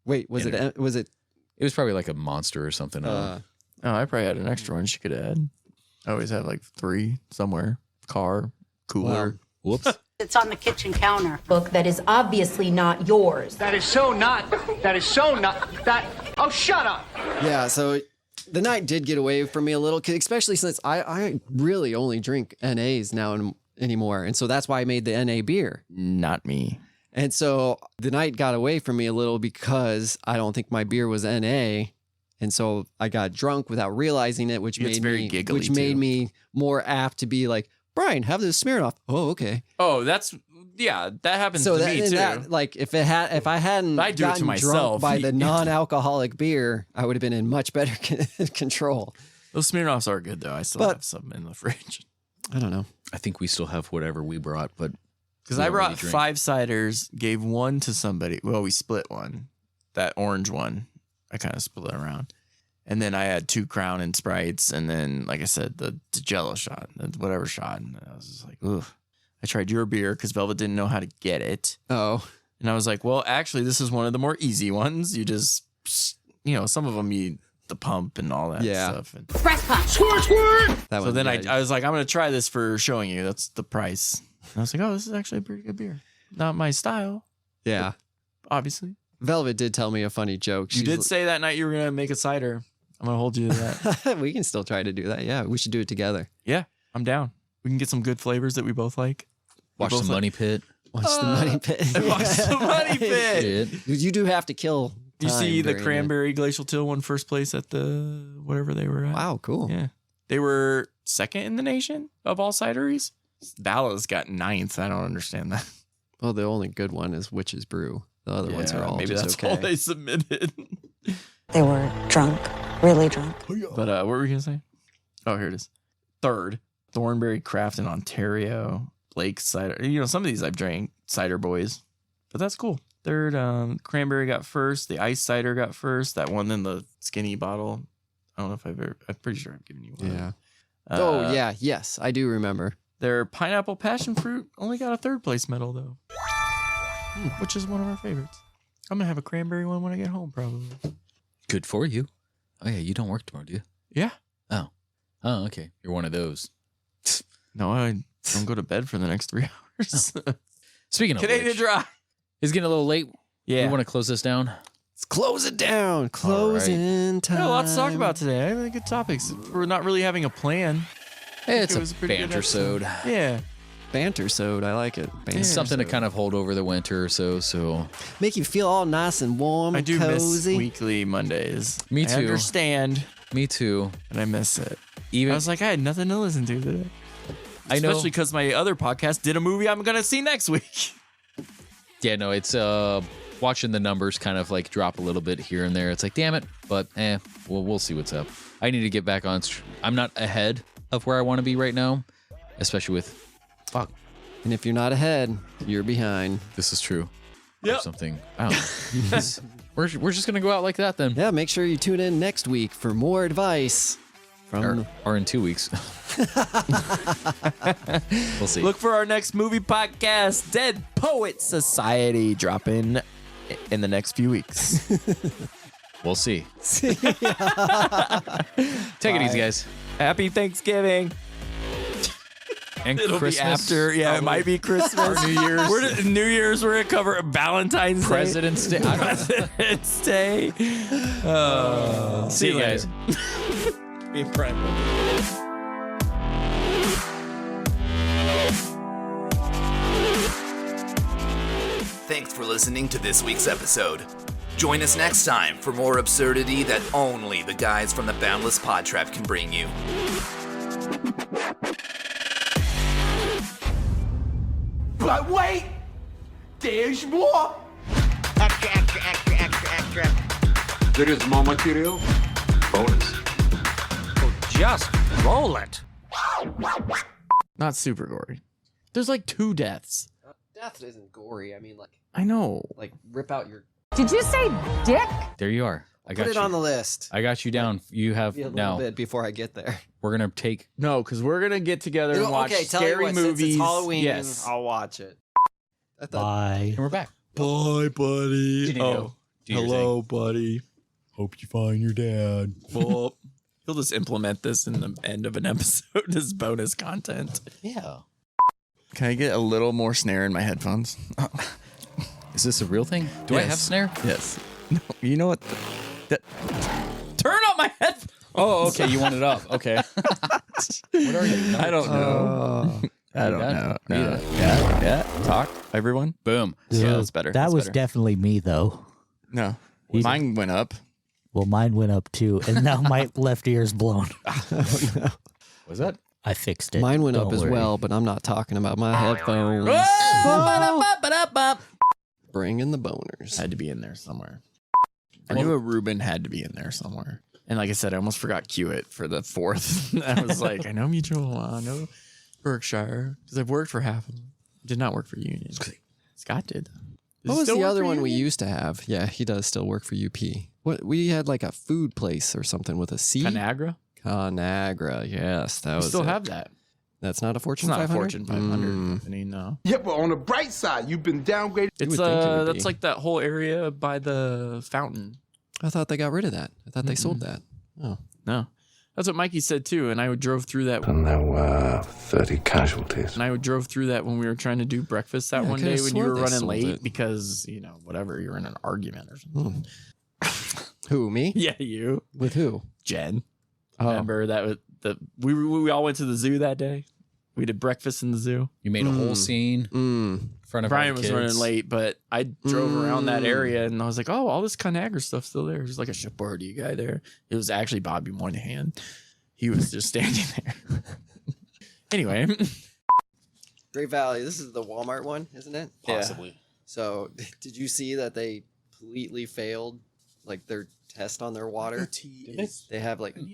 Speaker 3: Wait, was it?
Speaker 2: It was probably like a Monster or something.
Speaker 1: Oh, I probably had an extra one she could add. I always have like 3 somewhere. Car, cooler.
Speaker 2: Whoops.
Speaker 10: It's on the kitchen counter. Book that is obviously not yours.
Speaker 4: That is so not. Oh, shut up.
Speaker 3: Yeah, so the night did get away from me a little, especially since I really only drink NAs now anymore. And so that's why I made the NA beer.
Speaker 1: Not me.
Speaker 3: And so the night got away from me a little because I don't think my beer was NA. And so I got drunk without realizing it, which made me more apt to be like, Brian, have this Smirnoff. Oh, okay.
Speaker 1: Oh, that happens to me too.
Speaker 3: Like if I hadn't
Speaker 1: I do it to
Speaker 3: gotten
Speaker 1: myself
Speaker 3: drunk by the non-alcoholic beer, I would have been in much better control.
Speaker 1: Those Smirnoffs are good though. I still have some in the fridge.
Speaker 3: I don't know.
Speaker 2: I think we still have whatever we brought, but
Speaker 1: because I brought 5 ciders, gave 1 to somebody. Well, we split one. That orange one, I kind of split it around. And then I had 2 Crown and Sprites, and then, like I said, the Jello shot, whatever shot. And I was just like, ugh. I tried your beer because Velvet didn't know how to get it.
Speaker 3: Oh.
Speaker 1: And I was like, well, actually, this is one of the more easy ones. You just, some of them you the pump and all that stuff. And
Speaker 10: Press pump.
Speaker 1: so then I was like, I'm going to try this for showing you. That's the price. And I was like, oh, this is actually a pretty good beer. Not my style.
Speaker 3: Yeah.
Speaker 1: Obviously.
Speaker 3: Velvet did tell me a funny joke.
Speaker 1: You did say that night you were going to make a cider. I'm going to hold you to that.
Speaker 3: We can still try to do that. Yeah, we should do it together.
Speaker 1: Yeah, I'm down. We can get some good flavors that we both like.
Speaker 2: Watch the Money Pit.
Speaker 3: Watch the Money Pit.
Speaker 1: Watch the Money Pit.
Speaker 3: You do have to kill.
Speaker 1: You see the Cranberry Glacial Till won first place at the whatever they were at.
Speaker 3: Wow, cool.
Speaker 1: Yeah. They were 2nd in the nation of all cideries. Balla's got 9th. I don't understand that.
Speaker 3: Well, the only good one is Witch's Brew. The other ones are all
Speaker 1: maybe
Speaker 3: just
Speaker 1: that's
Speaker 3: okay.
Speaker 1: all they submitted.
Speaker 19: They were drunk, really drunk.
Speaker 1: But what were we going to say? Oh, here it is. 3rd, Thornberry Craft in Ontario. Blake Cider. Some of these I've drank. Cider Boys. But that's cool. 3rd, Cranberry got 1st. The Ice Cider got 1st. That one in the skinny bottle. I don't know if I'm pretty sure I've given you one.
Speaker 3: Yeah. Yes, I do remember.
Speaker 1: Their Pineapple Passion Fruit only got a 3rd place medal, though. Which is one of our favorites. I'm going to have a cranberry one when I get home, probably.
Speaker 2: Good for you. Oh, yeah. You don't work tomorrow, do you?
Speaker 1: Yeah.
Speaker 2: Oh, okay. You're one of those.
Speaker 1: No, I don't go to bed for the next 3 hours.
Speaker 2: Oh. Speaking of
Speaker 1: Canadian
Speaker 2: which,
Speaker 1: Dry.
Speaker 2: It's getting a little late.
Speaker 1: Yeah.
Speaker 2: We want to close this down.
Speaker 3: Let's close it down. Closing time.
Speaker 1: Yeah, a lot to talk about today. I have good topics. We're not really having a plan.
Speaker 2: Hey, it's
Speaker 1: it
Speaker 2: a
Speaker 1: was pretty good
Speaker 2: Bantersode.
Speaker 1: Yeah.
Speaker 3: Bantersode. I like it.
Speaker 2: It's something to kind of hold over the winter or so.
Speaker 3: Make you feel all nice and warm
Speaker 1: I
Speaker 3: and
Speaker 1: do
Speaker 3: cozy.
Speaker 1: miss weekly Mondays.
Speaker 2: Me too.
Speaker 1: I understand.
Speaker 2: Me too.
Speaker 1: And I miss it. I
Speaker 2: Even
Speaker 1: was like, I had nothing to listen to today.
Speaker 2: I know.
Speaker 1: Especially because my other podcast did a movie I'm going to see next week.
Speaker 2: Yeah, no, it's watching the numbers kind of like drop a little bit here and there. It's like, damn it. But we'll see what's up. I need to get back on. I'm not ahead of where I want to be right now, especially with fuck.
Speaker 3: And if you're not ahead, you're behind.
Speaker 2: This is true.
Speaker 1: Yep.
Speaker 2: Or something. I don't know. We're just gonna go out like that then.
Speaker 3: Yeah, make sure you tune in next week for more advice from
Speaker 2: or in 2 weeks. We'll see.
Speaker 1: Look for our next movie podcast, Dead Poet Society, dropping in the next few weeks.
Speaker 2: We'll see. Take it easy, guys.
Speaker 1: Happy Thanksgiving.
Speaker 2: And
Speaker 1: It'll
Speaker 2: Christmas,
Speaker 1: be after. Yeah, it might be Christmas.
Speaker 2: New Year's.
Speaker 1: New Year's. We're gonna cover Valentine's Day.
Speaker 2: President's Day.
Speaker 1: President's Day. See you guys. Be friendly.
Speaker 20: Thanks for listening to this week's episode. Join us next time for more absurdity that only the guys from the Boundless PodTrap can bring you.
Speaker 17: But wait! There's more!
Speaker 6: Extra, extra, extra, extra, extra.
Speaker 12: There is more material. Bonus.
Speaker 18: Just roll it.
Speaker 1: Not super gory. There's like 2 deaths.
Speaker 3: Death isn't gory. I mean, like,
Speaker 1: I know.
Speaker 3: like rip out your.
Speaker 11: Did you say dick?
Speaker 2: There you are. I got
Speaker 3: Put it
Speaker 2: you
Speaker 3: on the list.
Speaker 2: I got you down. You have
Speaker 3: Be a little
Speaker 2: now.
Speaker 3: bit before I get there.
Speaker 2: We're gonna take.
Speaker 1: No, because we're gonna get together and watch scary movies.
Speaker 3: Since it's Halloween,
Speaker 1: yes.
Speaker 3: I'll watch it.
Speaker 18: Bye.
Speaker 2: And we're back.
Speaker 1: Bye, buddy.
Speaker 2: Do your
Speaker 1: hello, buddy. Hope you find your dad. Well, he'll just implement this in the end of an episode as bonus content.
Speaker 2: Yeah.
Speaker 1: Can I get a little more snare in my headphones?
Speaker 2: Is this a real thing? Do I have snare?
Speaker 1: Yes. No, you know what? Turn on my head.
Speaker 2: Oh, okay. You want it up. Okay. What are you?
Speaker 1: I don't know. I don't know. No. Yeah. Talk, everyone.
Speaker 2: Boom.
Speaker 1: Yeah, that's better.
Speaker 21: That
Speaker 1: That's
Speaker 21: was
Speaker 1: better.
Speaker 21: definitely me, though.
Speaker 1: No. Mine went up.
Speaker 21: Well, mine went up too, and now my left ear's blown.
Speaker 2: Was that?
Speaker 21: I fixed it.
Speaker 3: Mine went
Speaker 21: Don't
Speaker 3: up as
Speaker 21: worry.
Speaker 3: well, but I'm not talking about my headphones. Bring in the boners.
Speaker 1: Had to be in there somewhere. I knew a Ruben had to be in there somewhere. And like I said, I almost forgot Hewitt for the 4th. I was like, I know Mutual, I know Berkshire, because I've worked for half of them. Did not work for Union. Scott did.
Speaker 3: What was the other one we used to have? Yeah, he does still work for UP. What we had like a food place or something with a C.
Speaker 1: Conagra?
Speaker 3: Conagra, yes, that
Speaker 1: We
Speaker 3: was.
Speaker 1: still
Speaker 3: it.
Speaker 1: have that.
Speaker 3: That's not a
Speaker 1: It's
Speaker 3: Fortune
Speaker 1: not
Speaker 3: 500.
Speaker 1: a Fortune 500 company, no.
Speaker 17: Yeah, but on the bright side, you've been downgraded.
Speaker 1: It's
Speaker 3: would think it would
Speaker 1: that's
Speaker 3: be.
Speaker 1: like that whole area by the fountain.
Speaker 3: I thought they got rid of that. I thought they sold that. Oh,
Speaker 1: No. That's what Mikey said too, and I drove through that.
Speaker 12: And there were 30 casualties.
Speaker 1: And I drove through that when we were trying to do breakfast that
Speaker 3: Yeah, I
Speaker 1: one
Speaker 3: could've
Speaker 1: day when you
Speaker 3: swore
Speaker 1: were
Speaker 3: they
Speaker 1: running
Speaker 3: sold
Speaker 1: late
Speaker 3: it.
Speaker 1: because, whatever, you were in an argument or something.
Speaker 3: who, me?
Speaker 1: Yeah, you.
Speaker 3: With who?
Speaker 1: Jen.
Speaker 3: Oh.
Speaker 1: Remember that was we all went to the zoo that day. We did breakfast in the zoo.
Speaker 2: You made a whole scene in front of
Speaker 1: Brian
Speaker 2: our
Speaker 1: was
Speaker 2: kids.
Speaker 1: running late, but I drove around that area and I was like, oh, all this Conagra stuff's still there. There's like a shipboardy guy there. It was actually Bobby Moynihan. He was just standing there. Anyway.
Speaker 3: Great Valley. This is the Walmart one, isn't it?
Speaker 2: Possibly.
Speaker 3: So, did you see that they completely failed, like their test on their water? They have like a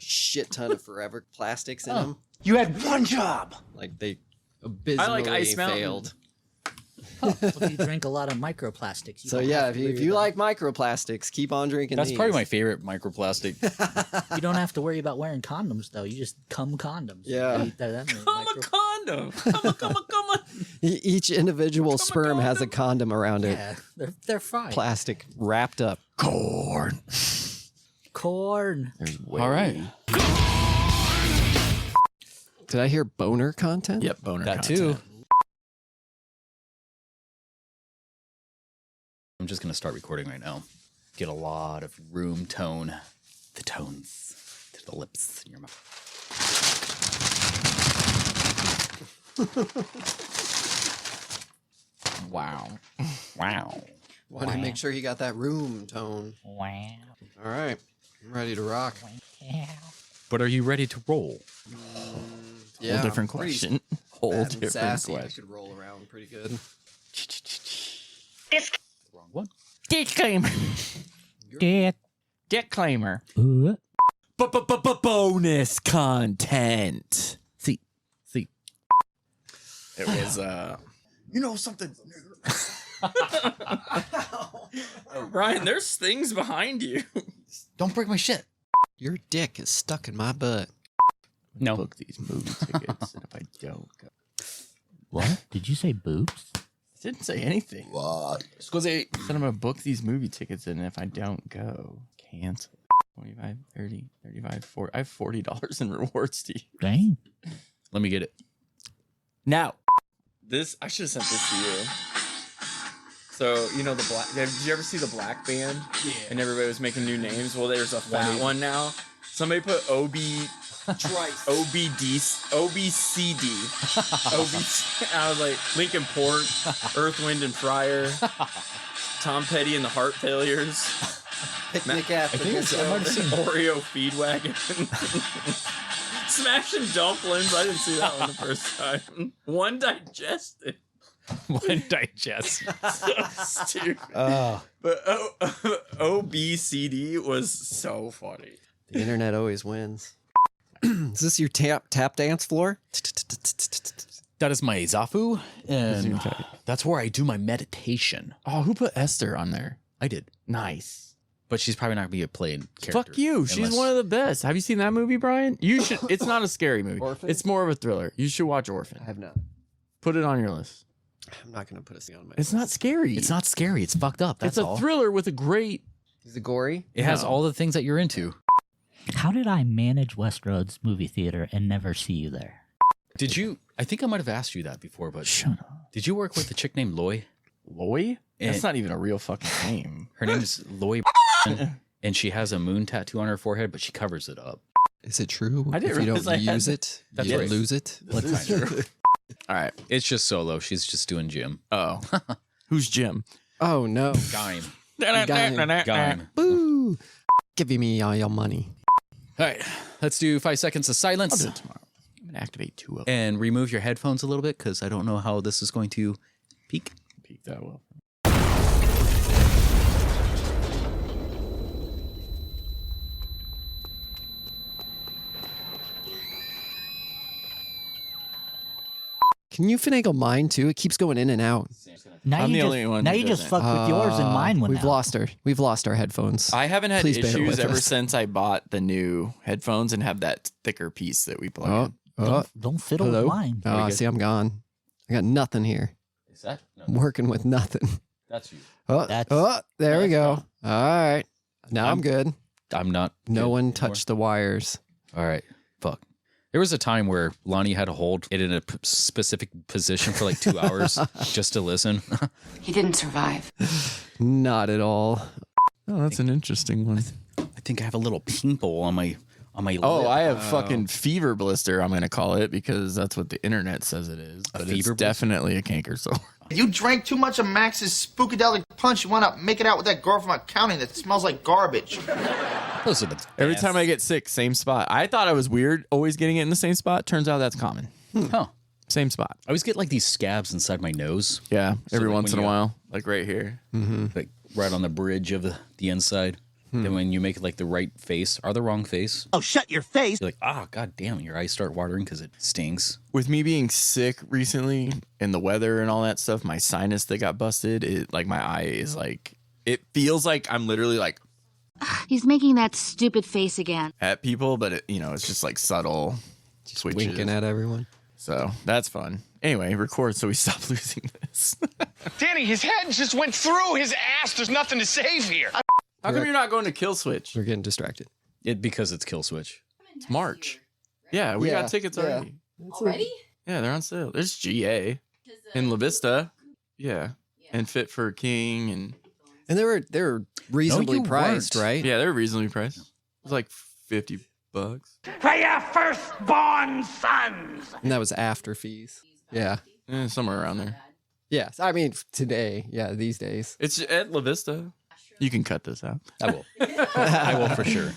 Speaker 3: shit ton of forever plastics in them.
Speaker 17: You had one job.
Speaker 3: Like they abysmally
Speaker 1: Ice Mountain.
Speaker 3: failed.
Speaker 21: Well, if you drink a lot of microplastics.
Speaker 3: So yeah, if you like microplastics, keep on drinking.
Speaker 2: That's
Speaker 3: these.
Speaker 2: probably my favorite microplastic.
Speaker 21: You don't have to worry about wearing condoms though. You just cum condoms.
Speaker 3: Yeah.
Speaker 1: Come a condom. Come a.
Speaker 3: Each individual sperm has a condom around it.
Speaker 21: Yeah, they're fine.
Speaker 3: Plastic wrapped up.
Speaker 1: Corn.
Speaker 2: All right.
Speaker 3: Did I hear boner content?
Speaker 1: Yep, boner
Speaker 2: That
Speaker 1: content.
Speaker 2: too. I'm just gonna start recording right now. Get a lot of room tone, the tones to the lips in your mouth.
Speaker 1: Wow.
Speaker 3: Want to make sure you got that room tone.
Speaker 21: Wow.
Speaker 3: All right, I'm ready to rock.
Speaker 2: But are you ready to roll?
Speaker 3: Yeah,
Speaker 1: Whole different
Speaker 3: pretty
Speaker 1: question. Whole
Speaker 3: fat and
Speaker 1: different
Speaker 3: sassy. I
Speaker 1: question.
Speaker 3: could roll around pretty good.
Speaker 2: Wrong one.
Speaker 1: Disclaimer. Disclaimer.
Speaker 21: Uh,
Speaker 1: Bonus content. See. It was
Speaker 17: You know something?
Speaker 1: Ryan, there's things behind you.
Speaker 2: Don't break my shit.
Speaker 3: Your dick is stuck in my butt.
Speaker 2: No.
Speaker 1: Book these movie tickets if I don't go.
Speaker 21: What? Did you say boobs?
Speaker 1: I didn't say anything. What? Said I'm gonna book these movie tickets and if I don't go, cancel. 25, 30, 35, 40. I have $40 in rewards to you.
Speaker 21: Dang.
Speaker 2: Let me get it.
Speaker 1: Now, I should have sent this to you. So, you know, did you ever see the Black Band? Yeah. And everybody was making new names? Well, there's a fat one now. Somebody put OBCD. I was like, Lincoln Park, Earth, Wind, and Fire, Tom Petty and the Heart Failures,
Speaker 3: Picnic after
Speaker 1: Oreo Feed Wagon, Smashing Dumplings. I didn't see that one the first time. One Digested.
Speaker 2: One Digest.
Speaker 1: So stupid. But OBCD was so funny.
Speaker 3: The internet always wins. Is this your tap dance floor?
Speaker 2: That is my Zafu, and that's where I do my meditation.
Speaker 1: Oh, who put Esther on there?
Speaker 2: I did.
Speaker 1: Nice.
Speaker 2: But she's probably not going to be a playing character.
Speaker 1: Fuck you. She's one of the best. Have you seen that movie, Brian? You should. It's not a scary movie.
Speaker 3: Orphan?
Speaker 1: It's more of a thriller. You should watch Orphan.
Speaker 3: I have not.
Speaker 1: Put it on your list.
Speaker 3: I'm not going to put a thing on my
Speaker 1: It's not scary.
Speaker 2: It's not scary. It's fucked up. That's
Speaker 1: it's a
Speaker 2: all.
Speaker 1: thriller with a great...
Speaker 3: Is it gory?
Speaker 2: It has all the things that you're into.
Speaker 21: How did I manage Westroads movie theater and never see you there?
Speaker 2: Did you... I think I might have asked you that before, but...
Speaker 21: Shut up.
Speaker 2: Did you work with a chick named Loy?
Speaker 1: Loy? That's not even a real fucking name.
Speaker 2: Her name is Loy, and she has a moon tattoo on her forehead, but she covers it up.
Speaker 3: Is it true?
Speaker 1: I didn't
Speaker 3: if you
Speaker 1: realize
Speaker 3: don't
Speaker 1: I had
Speaker 3: use
Speaker 1: that.
Speaker 3: it,
Speaker 2: That's
Speaker 3: you
Speaker 2: right.
Speaker 3: lose it.
Speaker 2: Let's find her.
Speaker 1: All right.
Speaker 2: It's just solo. She's just doing Jim.
Speaker 1: Oh. Who's Jim?
Speaker 3: Oh, no.
Speaker 2: Gaim.
Speaker 3: Gaim. Boo. Giving me all your money.
Speaker 2: All right. Let's do 5 seconds of silence.
Speaker 1: I'll do it tomorrow. I'm going to activate 2 of them.
Speaker 2: And remove your headphones a little bit because I don't know how this is going to peak.
Speaker 1: Peak that well.
Speaker 3: Can you finagle mine too? It keeps going in and out.
Speaker 21: Now
Speaker 1: I'm
Speaker 21: you
Speaker 1: the
Speaker 21: just,
Speaker 1: only one
Speaker 21: now
Speaker 1: who
Speaker 21: you just
Speaker 1: doesn't.
Speaker 21: fucked with yours and mine went
Speaker 3: We've
Speaker 21: out.
Speaker 3: lost her. We've lost our headphones.
Speaker 1: I haven't had
Speaker 3: Please bear
Speaker 1: issues
Speaker 3: with
Speaker 1: ever
Speaker 3: us.
Speaker 1: since I bought the new headphones and have that thicker piece that we plug in.
Speaker 21: Don't fiddle
Speaker 3: Hello?
Speaker 21: with mine.
Speaker 3: Oh, see, I'm gone. I got nothing here.
Speaker 2: Is that? No,
Speaker 3: I'm working with nothing.
Speaker 2: that's you.
Speaker 3: There we go. All right. Now I'm good.
Speaker 2: I'm not.
Speaker 3: No
Speaker 2: good
Speaker 3: one
Speaker 2: anymore.
Speaker 3: touched the wires.
Speaker 2: All right. Fuck. There was a time where Lonnie had to hold it in a specific position for like 2 hours just to listen.
Speaker 11: He didn't survive.
Speaker 3: Not at all.
Speaker 1: Oh, that's an interesting one.
Speaker 2: I think I have a little pimple on my
Speaker 1: Oh,
Speaker 2: lip.
Speaker 1: I have fucking fever blister, I'm going to call it, because that's what the internet says it is. But it's
Speaker 2: fever blister?
Speaker 1: definitely a canker sore.
Speaker 6: You drank too much of Max's Spookadelic Punch. You want to make it out with that girl from accounting that smells like garbage.
Speaker 2: Those are the
Speaker 1: Every
Speaker 2: best.
Speaker 1: time I get sick, same spot. I thought I was weird always getting it in the same spot. Turns out that's common.
Speaker 2: Huh.
Speaker 1: Same spot.
Speaker 2: I always get like these scabs inside my nose.
Speaker 1: Yeah,
Speaker 2: So
Speaker 1: every
Speaker 2: like
Speaker 1: once
Speaker 2: when
Speaker 1: in a
Speaker 2: you-
Speaker 1: while. Like right here.
Speaker 2: Like right on the bridge of the inside. Then when you make like the right face or the wrong face,
Speaker 6: Oh, shut your face.
Speaker 2: you're like, god damn, your eyes start watering because it stings.
Speaker 1: With me being sick recently and the weather and all that stuff, my sinus that got busted, it like my eye is like, it feels like I'm literally like
Speaker 10: He's making that stupid face again.
Speaker 1: at people, but it, it's just like subtle switches.
Speaker 3: Winking at everyone.
Speaker 1: So that's fun. Anyway, record so we stop losing this.
Speaker 5: Danny, his head just went through his ass. There's nothing to save here.
Speaker 1: How come you're not going to Kill Switch?
Speaker 3: We're getting distracted.
Speaker 2: Because it's Kill Switch.
Speaker 1: It's March. Yeah, we got tickets already.
Speaker 10: Already?
Speaker 1: Yeah, they're on sale. There's GA in La Vista. Yeah. And Fit for a King
Speaker 3: And they were reasonably
Speaker 2: you
Speaker 3: priced,
Speaker 2: weren't.
Speaker 3: right?
Speaker 1: yeah, they're reasonably priced. It was like $50.
Speaker 5: For your firstborn sons.
Speaker 3: And that was after fees. Yeah.
Speaker 1: Somewhere around there.
Speaker 3: Yes. I mean, today. Yeah, these days.
Speaker 1: It's at La Vista. You can cut this out.
Speaker 2: I will. I will for sure.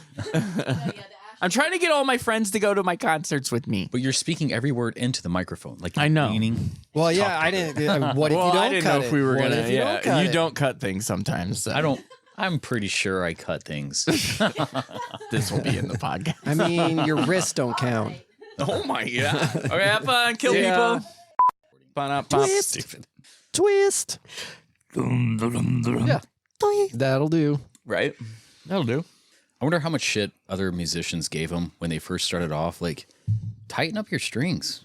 Speaker 1: I'm trying to get all my friends to go to my concerts with me.
Speaker 2: But you're speaking every word into the microphone. Like
Speaker 1: I know.
Speaker 2: Leaning.
Speaker 3: Well, yeah, I didn't. What if
Speaker 1: Well,
Speaker 3: you don't
Speaker 1: I didn't
Speaker 3: cut
Speaker 1: know if
Speaker 3: it?
Speaker 1: we were
Speaker 3: What
Speaker 1: gonna.
Speaker 3: if you
Speaker 1: Yeah,
Speaker 3: don't cut
Speaker 1: you
Speaker 3: it?
Speaker 1: don't cut things sometimes. So.
Speaker 2: I don't. I'm pretty sure I cut things.
Speaker 1: This will be in the podcast.
Speaker 3: I mean, your wrists don't count.
Speaker 1: Oh my god! Okay, have fun, kill
Speaker 3: Yeah.
Speaker 1: people. Pop.
Speaker 3: Twist.
Speaker 1: Stupid.
Speaker 3: Twist. Yeah. That'll do.
Speaker 1: Right. That'll do.
Speaker 2: I wonder how much shit other musicians gave him when they first started off. Like, tighten up your strings.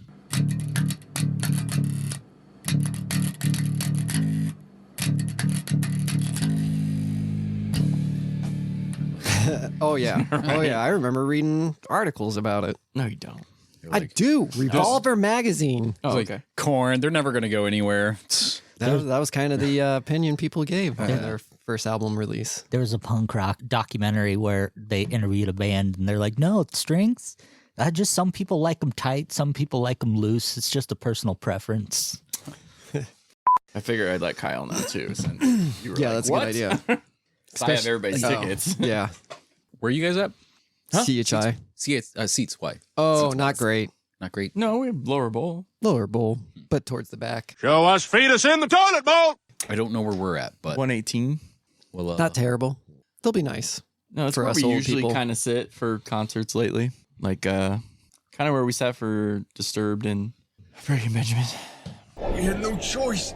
Speaker 3: Oh yeah. Oh yeah. I remember reading articles about it.
Speaker 1: No, you don't.
Speaker 3: I do. Revolver magazine.
Speaker 1: Oh,
Speaker 2: Like,
Speaker 1: okay.
Speaker 2: Korn, they're never going to go anywhere.
Speaker 3: That was kind of the opinion people gave on their first album release.
Speaker 21: There was a punk rock documentary where they interviewed a band and they're like, no, strings. Just some people like them tight, some people like them loose. It's just a personal preference.
Speaker 1: I figure I'd let Kyle know too. Since you were
Speaker 3: That's a good idea.
Speaker 2: I have everybody's tickets.
Speaker 3: Yeah.
Speaker 2: Where are you guys at?
Speaker 3: CHI.
Speaker 2: Seats. Why?
Speaker 3: Oh,
Speaker 2: Seats
Speaker 3: not
Speaker 2: wise.
Speaker 3: great.
Speaker 2: Not great.
Speaker 1: No, we have lower bowl.
Speaker 3: Lower bowl, but towards the back.
Speaker 5: Show us fetus in the toilet bowl.
Speaker 2: I don't know where we're at, but
Speaker 1: 118.
Speaker 2: well,
Speaker 3: Not terrible. They'll be nice.
Speaker 1: No, it's
Speaker 3: for
Speaker 1: where
Speaker 3: us
Speaker 1: we
Speaker 3: old
Speaker 1: usually
Speaker 3: people.
Speaker 1: kind of sit for concerts lately. Like, kind of where we sat for Disturbed and Breaking Benjamin.
Speaker 17: We had no choice.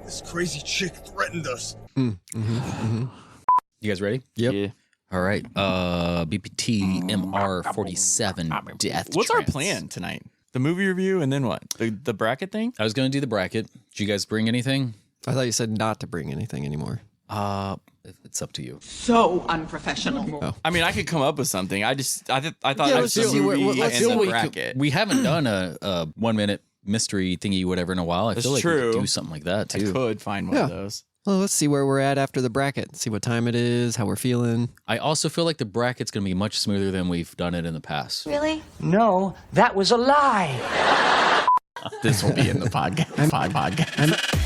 Speaker 17: This crazy chick threatened us.
Speaker 2: You guys ready?
Speaker 3: Yep.
Speaker 1: Yeah.
Speaker 2: All right. BPT MR47 Death.
Speaker 1: What's our
Speaker 2: Trance.
Speaker 1: plan tonight? The movie review and then what? The bracket thing?
Speaker 2: I was going to do the bracket. Did you guys bring anything?
Speaker 3: I thought you said not to bring anything anymore.
Speaker 2: It's up to you.
Speaker 7: So unprofessional.
Speaker 1: I mean, I could come up with something. I thought
Speaker 3: Yeah,
Speaker 1: I'd
Speaker 3: let's
Speaker 1: do
Speaker 3: see
Speaker 1: the
Speaker 3: what-
Speaker 1: movie
Speaker 3: let's
Speaker 1: and
Speaker 3: see
Speaker 1: the
Speaker 3: what
Speaker 1: bracket.
Speaker 2: We haven't done a 1 minute mystery thingy, whatever, in a while. I
Speaker 1: That's
Speaker 2: feel like we
Speaker 1: true.
Speaker 2: could do something like that
Speaker 1: I
Speaker 2: too.
Speaker 1: could find one of those.
Speaker 3: Well, let's see where we're at after the bracket. See what time it is, how we're feeling.
Speaker 2: I also feel like the bracket's going to be much smoother than we've done it in the past.
Speaker 10: Really?
Speaker 9: No, that was a lie.
Speaker 1: This will be in the podcast.